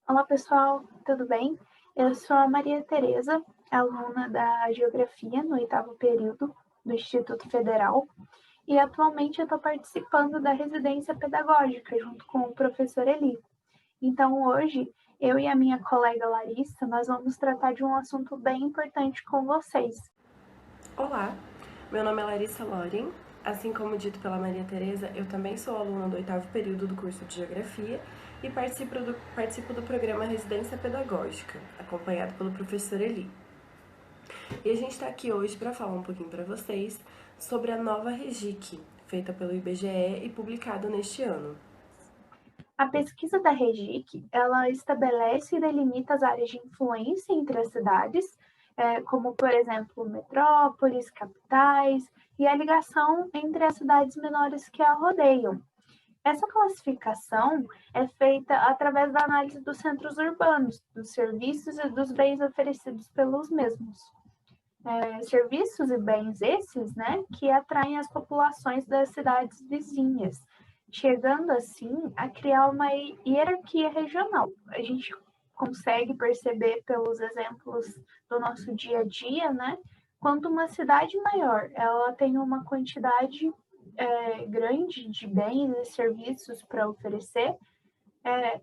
Olá, pessoal, tudo bem? Eu sou a Maria Tereza, aluna da Geografia no oitavo período do Instituto Federal, e atualmente eu estou participando da residência pedagógica junto com o professor Eli. Então, hoje, eu e a minha colega Larissa, nós vamos tratar de um assunto bem importante com vocês. Olá, meu nome é Larissa Loren. Assim como dito pela Maria Tereza, eu também sou aluna do oitavo período do curso de Geografia e participo do programa Residência Pedagógica, acompanhado pelo professor Eli. E a gente está aqui hoje para falar um pouquinho para vocês sobre a nova REGIC, feita pelo IBGE e publicada neste ano. A pesquisa da REGIC, ela estabelece e delimita as áreas de influência entre as cidades, como, por exemplo, metrópoles, capitais, e a ligação entre as cidades menores que a rodeiam. Essa classificação é feita através da análise dos centros urbanos, dos serviços e dos bens oferecidos pelos mesmos. Serviços e bens esses, né, que atraem as populações das cidades vizinhas, chegando assim a criar uma hierarquia regional. A gente consegue perceber pelos exemplos do nosso dia a dia, né? Quanto uma cidade maior, ela tem uma quantidade grande de bens e serviços para oferecer,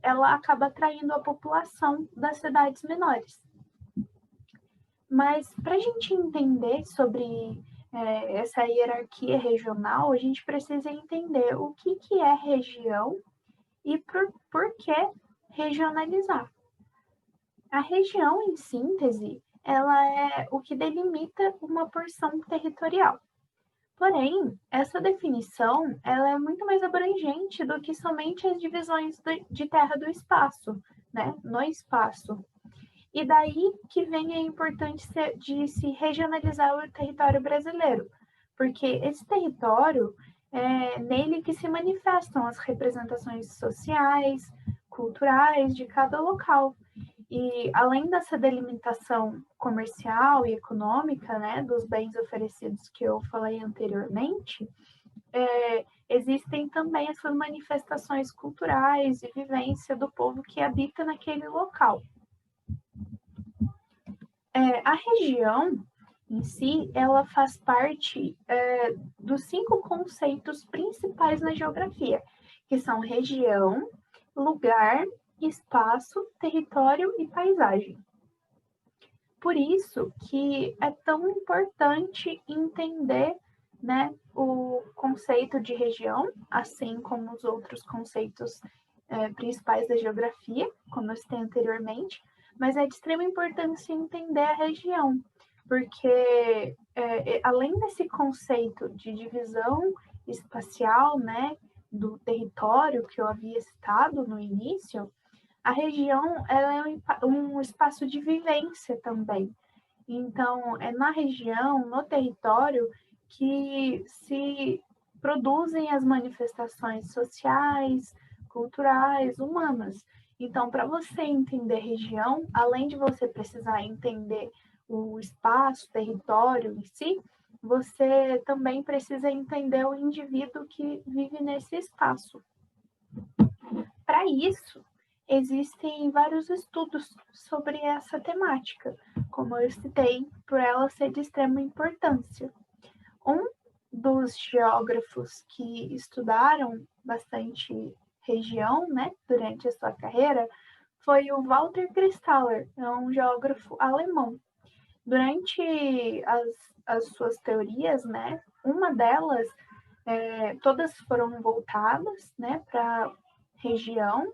ela acaba atraindo a população das cidades menores. Mas para a gente entender sobre essa hierarquia regional, a gente precisa entender o que é região e por que regionalizar. A região, em síntese, ela é o que delimita uma porção territorial. Porém, essa definição ela é muito mais abrangente do que somente as divisões de terra do espaço, né, no espaço. E daí que vem a importância de se regionalizar o território brasileiro, porque esse território é nele que se manifestam as representações sociais, culturais de cada local. E além dessa delimitação comercial e econômica, né, dos bens oferecidos que eu falei anteriormente, existem também essas manifestações culturais e vivência do povo que habita naquele local. A região em si, ela faz parte dos 5 conceitos principais na geografia, que são região, lugar, espaço, território e paisagem. Por isso que é tão importante entender, né, o conceito de região, assim como os outros conceitos principais da geografia, como eu citei anteriormente, mas é de extrema importância entender a região, porque além desse conceito de divisão espacial, né, do território que eu havia citado no início, a região ela é um espaço de vivência também. Então, é na região, no território, que se produzem as manifestações sociais, culturais, humanas. Então, para você entender região, além de você precisar entender o espaço, o território em si, você também precisa entender o indivíduo que vive nesse espaço. Para isso, existem vários estudos sobre essa temática, como eu citei, por ela ser de extrema importância. Um dos geógrafos que estudaram bastante região, né, durante a sua carreira, foi o Walter Christaller, é um geógrafo alemão. Durante as suas teorias, né, uma delas, todas foram voltadas, né, para região,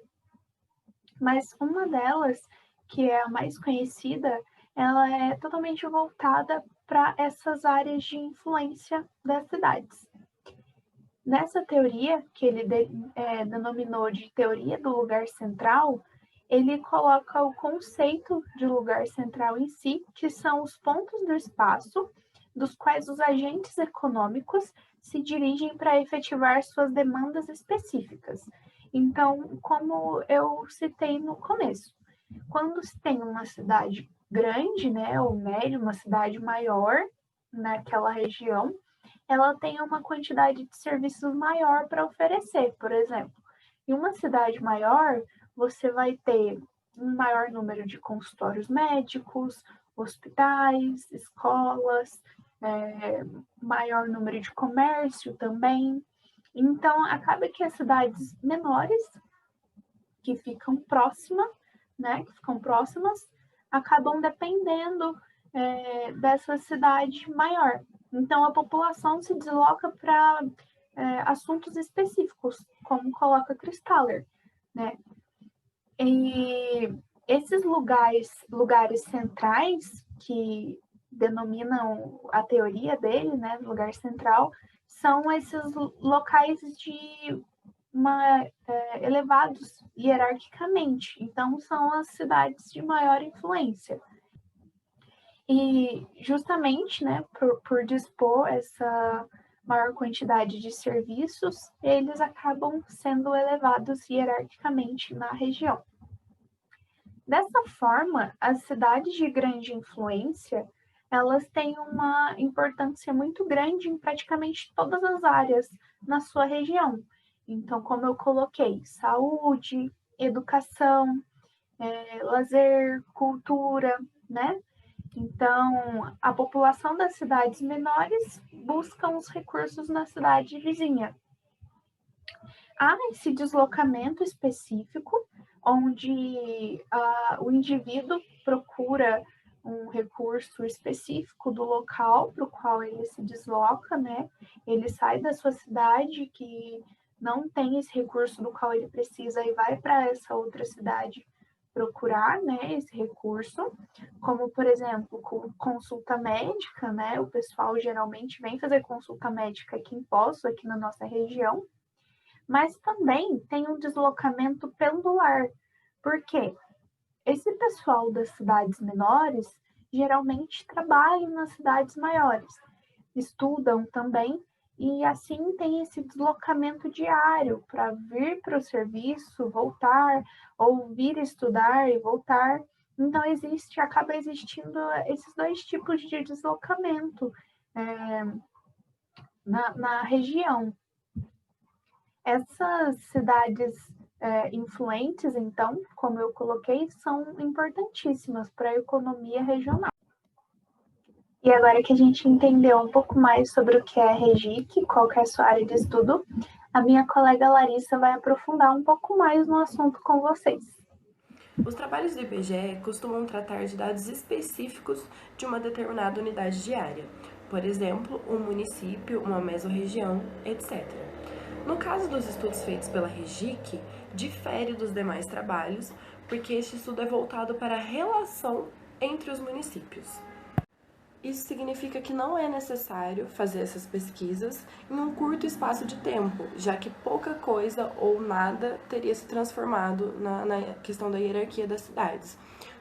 mas uma delas, que é a mais conhecida, ela é totalmente voltada para essas áreas de influência das cidades. Nessa teoria, que ele denominou de teoria do lugar central, ele coloca o conceito de lugar central em si, que são os pontos do espaço, dos quais os agentes econômicos se dirigem para efetivar suas demandas específicas. Então, como eu citei no começo, quando se tem uma cidade grande, né, ou média, uma cidade maior naquela região, ela tem uma quantidade de serviços maior para oferecer. Por exemplo, em uma cidade maior, você vai ter um maior número de consultórios médicos, hospitais, escolas, maior número de comércio também. Então, acaba que as cidades menores, que ficam próximas, acabam dependendo dessa cidade maior. Então, a população se desloca para assuntos específicos, como coloca Kristaller, né? E esses lugares centrais, que denominam a teoria dele, né, lugar central, são esses locais elevados hierarquicamente. Então, são as cidades de maior influência. E justamente, né, por dispor essa maior quantidade de serviços, eles acabam sendo elevados hierarquicamente na região. Dessa forma, as cidades de grande influência, elas têm uma importância muito grande em praticamente todas as áreas na sua região. Então, como eu coloquei, saúde, educação, lazer, cultura, né? Então, a população das cidades menores busca os recursos na cidade vizinha. Há esse deslocamento específico, onde o indivíduo procura um recurso específico do local para o qual ele se desloca, né? Ele sai da sua cidade que não tem esse recurso do qual ele precisa e vai para essa outra cidade procurar, né, esse recurso, como, por exemplo, consulta médica, né? O pessoal geralmente vem fazer consulta médica aqui em Poços, aqui na nossa região, mas também tem um deslocamento pendular. Por quê? Esse pessoal das cidades menores geralmente trabalham nas cidades maiores, estudam também, e assim tem esse deslocamento diário para vir para o serviço, voltar, ou vir estudar e voltar. Então, acaba existindo esses dois tipos de deslocamento na região. Essas cidades influentes, então, como eu coloquei, são importantíssimas para a economia regional. E agora que a gente entendeu um pouco mais sobre o que é a REGIC, qual que é a sua área de estudo, a minha colega Larissa vai aprofundar um pouco mais no assunto com vocês. Os trabalhos do IBGE costumam tratar de dados específicos de uma determinada unidade de área, por exemplo, um município, uma mesorregião, etc. No caso dos estudos feitos pela REGIC, difere dos demais trabalhos, porque este estudo é voltado para a relação entre os municípios. Isso significa que não é necessário fazer essas pesquisas em um curto espaço de tempo, já que pouca coisa ou nada teria se transformado na questão da hierarquia das cidades.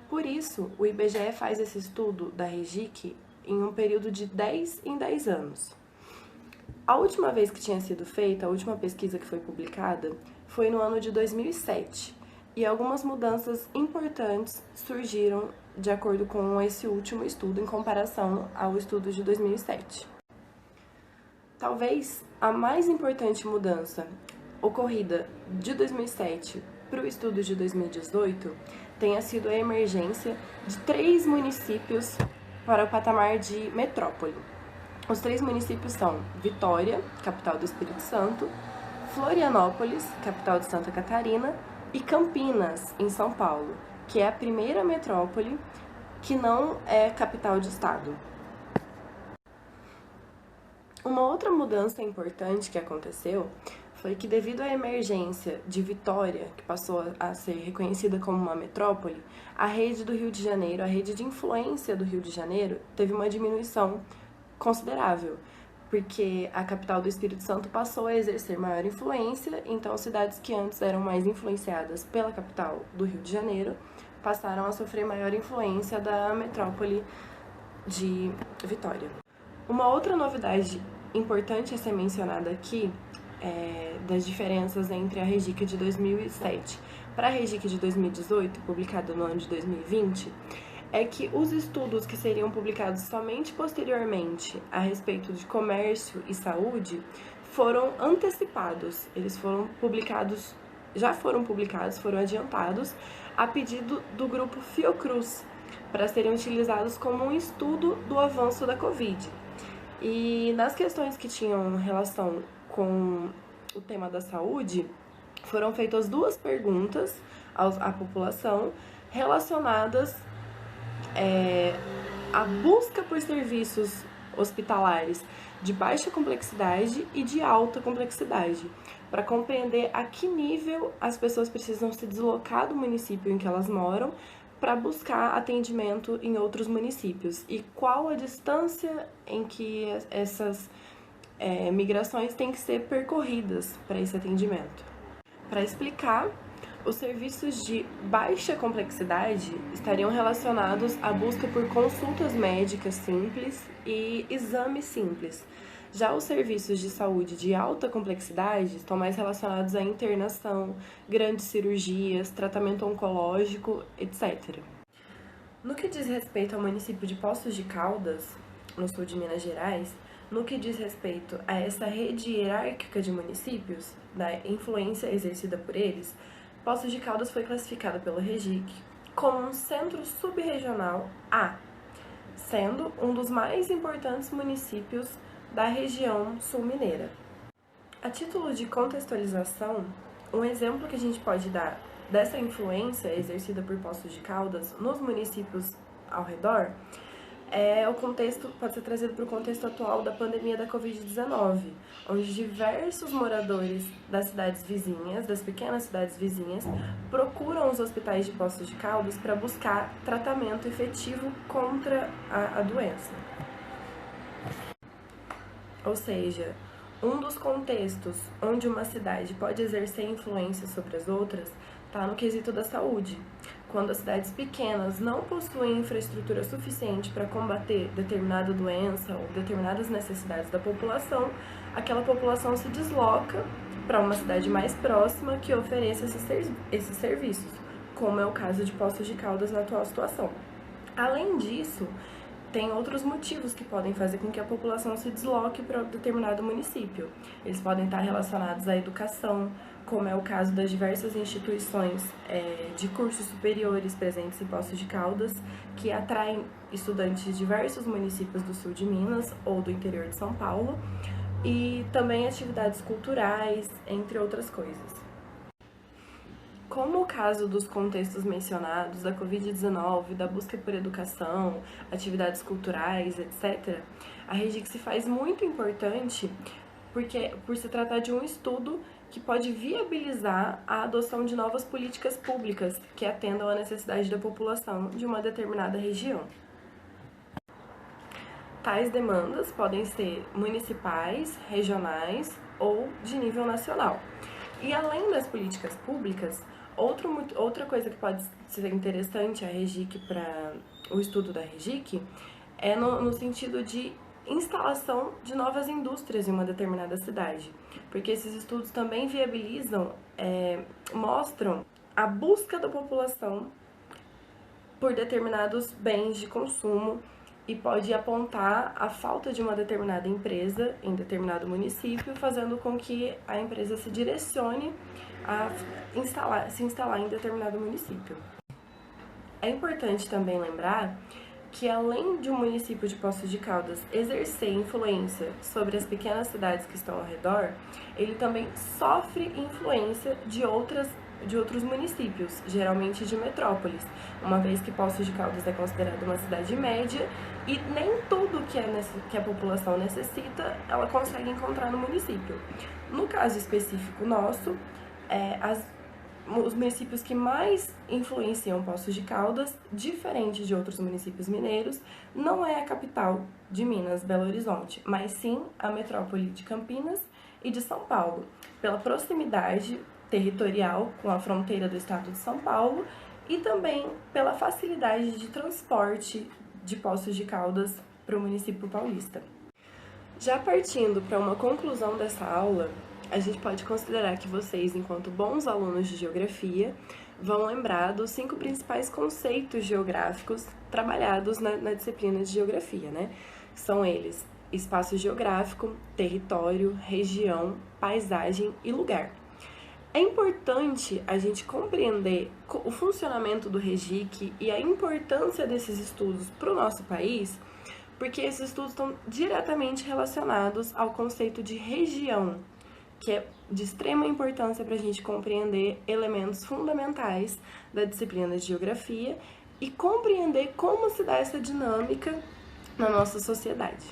Por isso, o IBGE faz esse estudo da REGIC em um período de 10 em 10 anos. A última vez que tinha sido feita, a última pesquisa que foi publicada, foi no ano de 2007, e algumas mudanças importantes surgiram de acordo com esse último estudo em comparação ao estudo de 2007. Talvez a mais importante mudança ocorrida de 2007 para o estudo de 2018 tenha sido a emergência de 3 municípios para o patamar de metrópole. Os 3 municípios são Vitória, capital do Espírito Santo, Florianópolis, capital de Santa Catarina, e Campinas, em São Paulo, que é a primeira metrópole que não é capital de estado. Uma outra mudança importante que aconteceu foi que, devido à emergência de Vitória, que passou a ser reconhecida como uma metrópole, a rede do Rio de Janeiro, a rede de influência do Rio de Janeiro, teve uma diminuição considerável, porque a capital do Espírito Santo passou a exercer maior influência, então cidades que antes eram mais influenciadas pela capital do Rio de Janeiro passaram a sofrer maior influência da metrópole de Vitória. Uma outra novidade importante a ser mencionada aqui das diferenças entre a REGIC de 2007 para a REGIC de 2018, publicada no ano de 2020, é que os estudos que seriam publicados somente posteriormente a respeito de comércio e saúde foram antecipados. Eles foram publicados, foram adiantados a pedido do grupo Fiocruz, para serem utilizados como um estudo do avanço da Covid. E nas questões que tinham relação com o tema da saúde, foram feitas 2 perguntas à população relacionadas à busca por serviços hospitalares de baixa complexidade e de alta complexidade, para compreender a que nível as pessoas precisam se deslocar do município em que elas moram para buscar atendimento em outros municípios e qual a distância em que essas migrações têm que ser percorridas para esse atendimento. Para explicar, os serviços de baixa complexidade estariam relacionados à busca por consultas médicas simples e exames simples. Já os serviços de saúde de alta complexidade estão mais relacionados à internação, grandes cirurgias, tratamento oncológico, etc. No que diz respeito ao município de Poços de Caldas, no sul de Minas Gerais, no que diz respeito a essa rede hierárquica de municípios, da influência exercida por eles, Poços de Caldas foi classificado pelo REGIC como um centro subregional A, sendo um dos mais importantes municípios da região sul-mineira. A título de contextualização, um exemplo que a gente pode dar dessa influência exercida por Poços de Caldas nos municípios ao redor pode ser trazido para o contexto atual da pandemia da Covid-19, onde diversos moradores das cidades vizinhas, das pequenas cidades vizinhas, procuram os hospitais de Poços de Caldas para buscar tratamento efetivo contra a doença. Ou seja, um dos contextos onde uma cidade pode exercer influência sobre as outras está no quesito da saúde. Quando as cidades pequenas não possuem infraestrutura suficiente para combater determinada doença ou determinadas necessidades da população, aquela população se desloca para uma cidade mais próxima que ofereça esses serviços, como é o caso de Poços de Caldas na atual situação. Além disso, tem outros motivos que podem fazer com que a população se desloque para determinado município. Eles podem estar relacionados à educação, como é o caso das diversas instituições de cursos superiores presentes em Poços de Caldas, que atraem estudantes de diversos municípios do sul de Minas ou do interior de São Paulo, e também atividades culturais, entre outras coisas. Como o caso dos contextos mencionados, da Covid-19, da busca por educação, atividades culturais, etc., a REGIC se faz muito importante por se tratar de um estudo que pode viabilizar a adoção de novas políticas públicas que atendam à necessidade da população de uma determinada região. Tais demandas podem ser municipais, regionais ou de nível nacional. E além das políticas públicas, outra coisa que pode ser interessante a REGIC para o estudo da REGIC é no sentido de instalação de novas indústrias em uma determinada cidade, porque esses estudos também viabilizam, mostram a busca da população por determinados bens de consumo e pode apontar a falta de uma determinada empresa em determinado município, fazendo com que a empresa se direcione a se instalar em determinado município. É importante também lembrar que, além de um município de Poços de Caldas exercer influência sobre as pequenas cidades que estão ao redor, ele também sofre influência de outros municípios, geralmente de metrópoles, uma vez que Poços de Caldas é considerada uma cidade média e nem tudo que a população necessita ela consegue encontrar no município. No caso específico nosso, os municípios que mais influenciam Poços de Caldas, diferente de outros municípios mineiros, não é a capital de Minas, Belo Horizonte, mas sim a metrópole de Campinas e de São Paulo, pela proximidade territorial com a fronteira do estado de São Paulo e também pela facilidade de transporte de Poços de Caldas para o município paulista. Já partindo para uma conclusão dessa aula, a gente pode considerar que vocês, enquanto bons alunos de geografia, vão lembrar dos 5 principais conceitos geográficos trabalhados na disciplina de geografia, né? São eles: espaço geográfico, território, região, paisagem e lugar. É importante a gente compreender o funcionamento do REGIC e a importância desses estudos para o nosso país, porque esses estudos estão diretamente relacionados ao conceito de região, que é de extrema importância para a gente compreender elementos fundamentais da disciplina de geografia e compreender como se dá essa dinâmica na nossa sociedade.